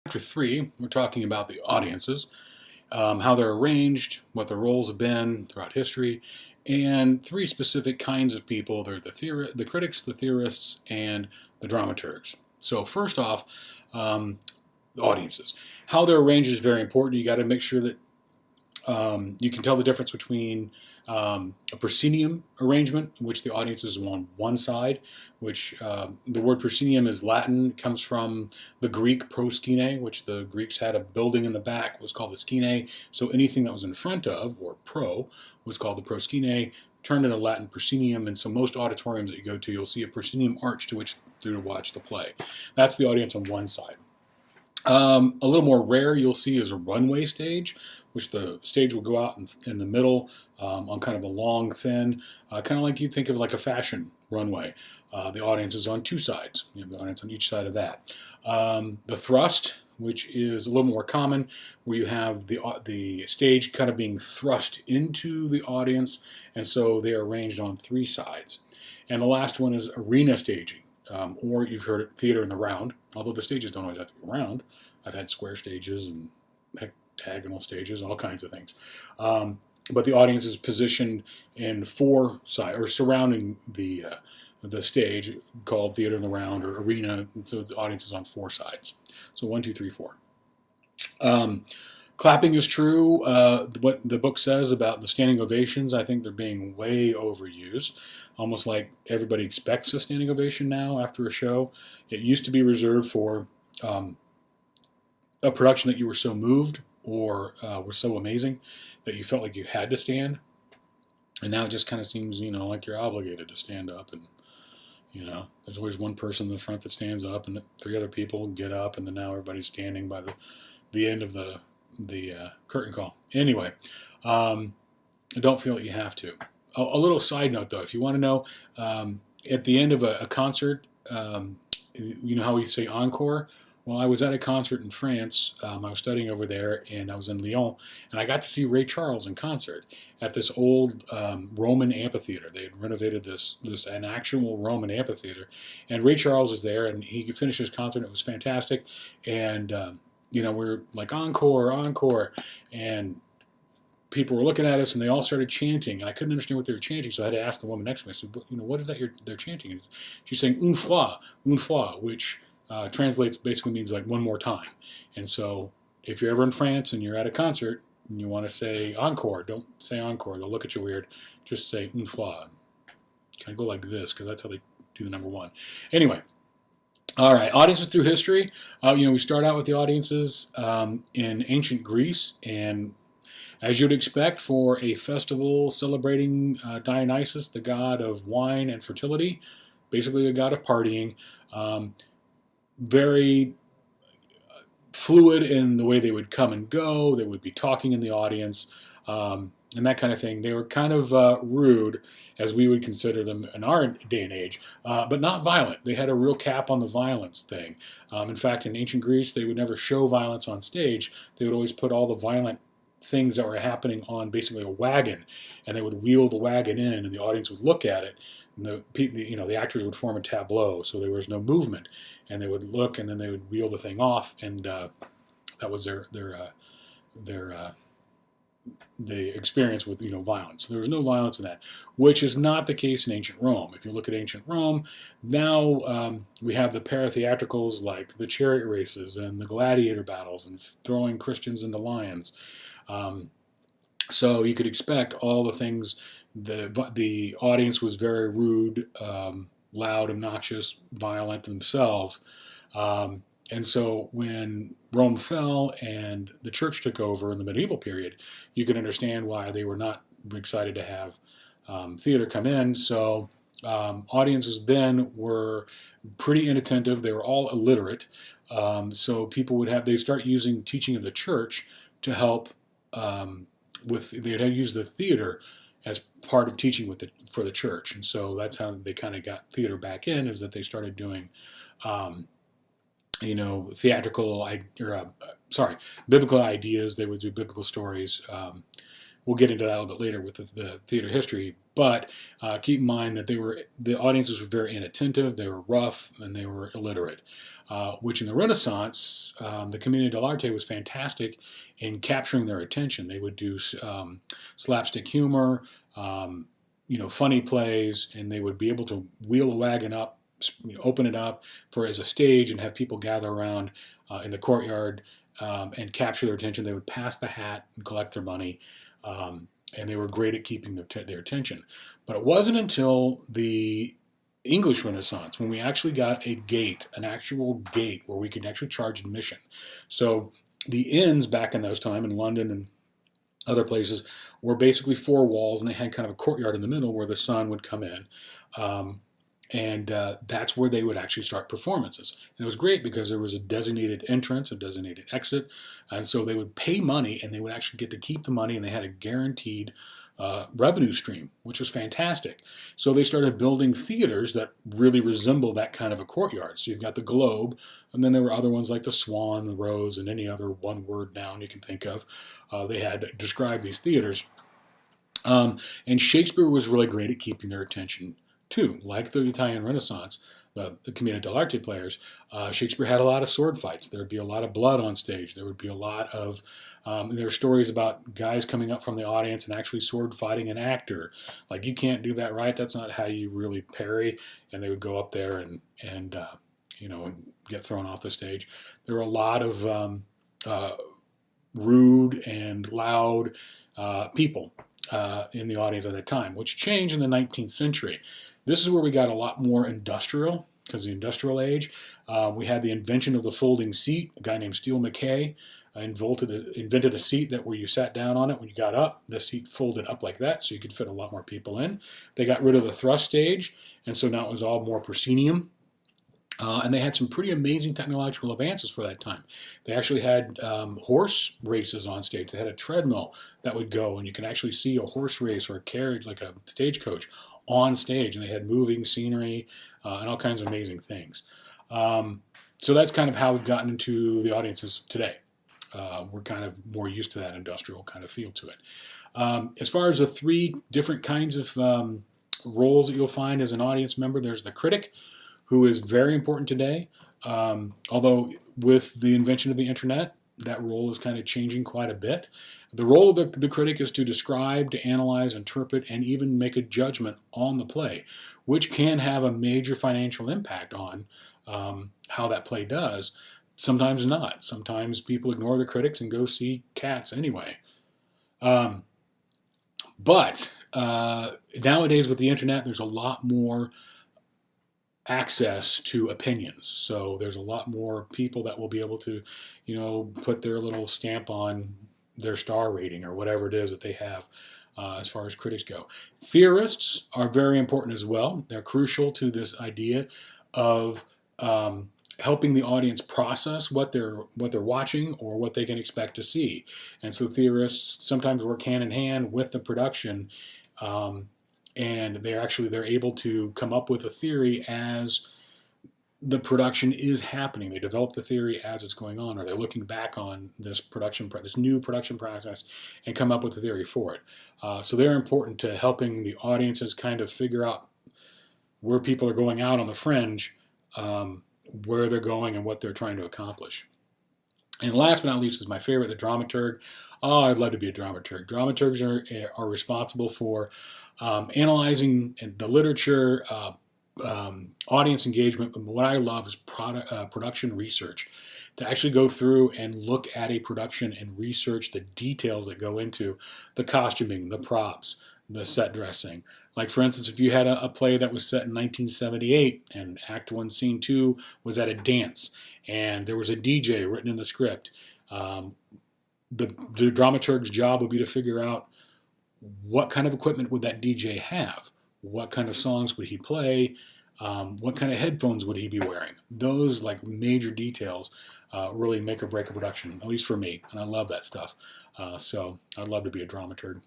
Chapter 3, we're talking about the audiences, how they're arranged, what their roles have been throughout history, and three specific kinds of people. They're the critics, the theorists, and the dramaturgs. So first off, the audiences. How they're arranged is very important. You got to make sure that you can tell the difference between a proscenium arrangement, in which the audience is on one side, which the word proscenium is Latin. It comes from the Greek proskine, which the Greeks had a building in the back, was called the skine. So anything that was in front of, or pro, was called the proskine, turned into Latin proscenium. And so most auditoriums that you go to, you'll see a proscenium arch to which to watch the play. That's the audience on one side. A little more rare you'll see is a runway stage, which the stage will go out in the middle on kind of a long, thin, kind of like you think of like a fashion runway. The audience is on two sides. You have the audience on each side of that. The thrust, which is a little more common, where you have the stage kind of being thrust into the audience, and so they are arranged on three sides. And the last one is arena staging. Or you've heard it, theater in the round, although the stages don't always have to be round. I've had square stages and hectagonal stages, all kinds of things. But the audience is positioned in four sides, or surrounding the stage, called theater in the round or arena, and so the audience is on four sides. So 1, 2, 3, 4. Clapping is true. What the book says about the standing ovations, I think they're being way overused. Almost like everybody expects a standing ovation now after a show. It used to be reserved for a production that you were so moved or were so amazing that you felt like you had to stand. And now it just kind of seems, like you're obligated to stand up. And, there's always one person in the front that stands up and three other people get up. And then now everybody's standing by the end of the curtain call. Anyway, I don't feel that you have to. A little side note, though, if you want to know, at the end of a concert, you know how we say encore? Well, I was at a concert in France. I was studying over there, and I was in Lyon, and I got to see Ray Charles in concert at this old Roman amphitheater. They had renovated an actual Roman amphitheater, and Ray Charles was there, and he finished his concert. It was fantastic, and we're like, encore, encore, and people were looking at us, and they all started chanting. I couldn't understand what they were chanting, so I had to ask the woman next to me. I said, what is that they're chanting? And she's saying, une fois, which translates, basically means like one more time. And so if you're ever in France and you're at a concert and you want to say encore, don't say encore. They'll look at you weird. Just say une fois. Kind of go like this, because that's how they do the number one. Anyway. All right, audiences through history. We start out with the audiences in ancient Greece, and as you'd expect for a festival celebrating Dionysus, the god of wine and fertility, basically a god of partying, very fluid in the way they would come and go. They would be talking in the audience and that kind of thing. They were kind of rude, as we would consider them in our day and age, but not violent. They had a real cap on the violence thing. In fact, in ancient Greece, they would never show violence on stage. They would always put all the violent things that were happening on basically a wagon, and they would wheel the wagon in, and the audience would look at it. And the actors would form a tableau, so there was no movement, and they would look, and then they would wheel the thing off, and that was the experience with violence. So there was no violence in that, which is not the case in ancient Rome. If you look at ancient Rome, now we have the paratheatricals like the chariot races and the gladiator battles and throwing Christians into lions. So you could expect all the things. The audience was very rude, loud, obnoxious, violent themselves. And so when Rome fell and the church took over in the medieval period, you can understand why they were not excited to have theater come in. So audiences then were pretty inattentive. They were all illiterate. So people they'd start using teaching of the church to help they'd use the theater as part of teaching for the church. And so that's how they kind of got theater back in, is that they started doing biblical ideas. They would do biblical stories we'll get into that a little bit later with the theater history. But keep in mind that the audiences were very inattentive, they were rough, and they were illiterate. Which in the Renaissance, the Commedia dell'arte was fantastic in capturing their attention. They would do slapstick humor, funny plays, and they would be able to wheel a wagon up, open it up as a stage, and have people gather around in the courtyard and capture their attention. They would pass the hat and collect their money, and they were great at keeping their attention. But it wasn't until the English Renaissance when we actually got an actual gate where we could actually charge admission. So the inns back in those time in London and other places were basically four walls, and they had kind of a courtyard in the middle where the sun would come in. And that's where they would actually start performances. And it was great because there was a designated entrance, a designated exit, and so they would pay money, and they would actually get to keep the money, and they had a guaranteed revenue stream, which was fantastic. So they started building theaters that really resemble that kind of a courtyard. So you've got the Globe, and then there were other ones like the Swan, the Rose, and any other one-word noun you can think of. They had to describe these theaters. And Shakespeare was really great at keeping their attention too. Like the Italian Renaissance, the Commedia dell'arte players, Shakespeare had a lot of sword fights. There would be a lot of blood on stage. There would be a lot of, there are stories about guys coming up from the audience and actually sword fighting an actor. Like, you can't do that, right? That's not how you really parry. And they would go up there and get thrown off the stage. There were a lot of rude and loud people in the audience at that time, which changed in the 19th century. This is where we got a lot more industrial, because the industrial age. We had the invention of the folding seat. A guy named Steele MacKay invented a seat where you sat down on it when you got up. The seat folded up like that, so you could fit a lot more people in. They got rid of the thrust stage, and so now it was all more proscenium. And they had some pretty amazing technological advances for that time. They actually had horse races on stage. They had a treadmill that would go, and you can actually see a horse race or a carriage, like a stagecoach, on stage. And they had moving scenery and all kinds of amazing things. So that's kind of how we've gotten into the audiences today. We're kind of more used to that industrial kind of feel to it. As far as the three different kinds of roles that you'll find as an audience member, there's the critic, who is very important today. Although with the invention of the internet, that role is kind of changing quite a bit. The role of the critic is to describe, to analyze, interpret, and even make a judgment on the play, which can have a major financial impact on how that play does. Sometimes not. Sometimes people ignore the critics and go see Cats anyway. But nowadays with the internet, there's a lot more access to opinions. So there's a lot more people that will be able to, put their little stamp on their star rating or whatever it is that they have as far as critics go. Theorists are very important as well. They're crucial to this idea of helping the audience process what they're watching or what they can expect to see. And so theorists sometimes work hand in hand with the production, and they're able to come up with a theory as the production is happening. They develop the theory as it's going on, or they're looking back on this new production process and come up with a theory for it. So they're important to helping the audiences kind of figure out where people are going out on the fringe, where they're going and what they're trying to accomplish. And last but not least is my favorite, the dramaturg. Oh, I'd love to be a dramaturg. Dramaturgs are responsible for analyzing the literature, audience engagement. But what I love is production research. To actually go through and look at a production and research the details that go into the costuming, the props, the set dressing. Like, for instance, if you had a play that was set in 1978 and Act 1, Scene 2 was at a dance and there was a DJ written in the script, the dramaturg's job would be to figure out what kind of equipment would that DJ have, what kind of songs would he play, what kind of headphones would he be wearing. Those major details really make or break a production, at least for me, and I love that stuff. So I'd love to be a dramaturg.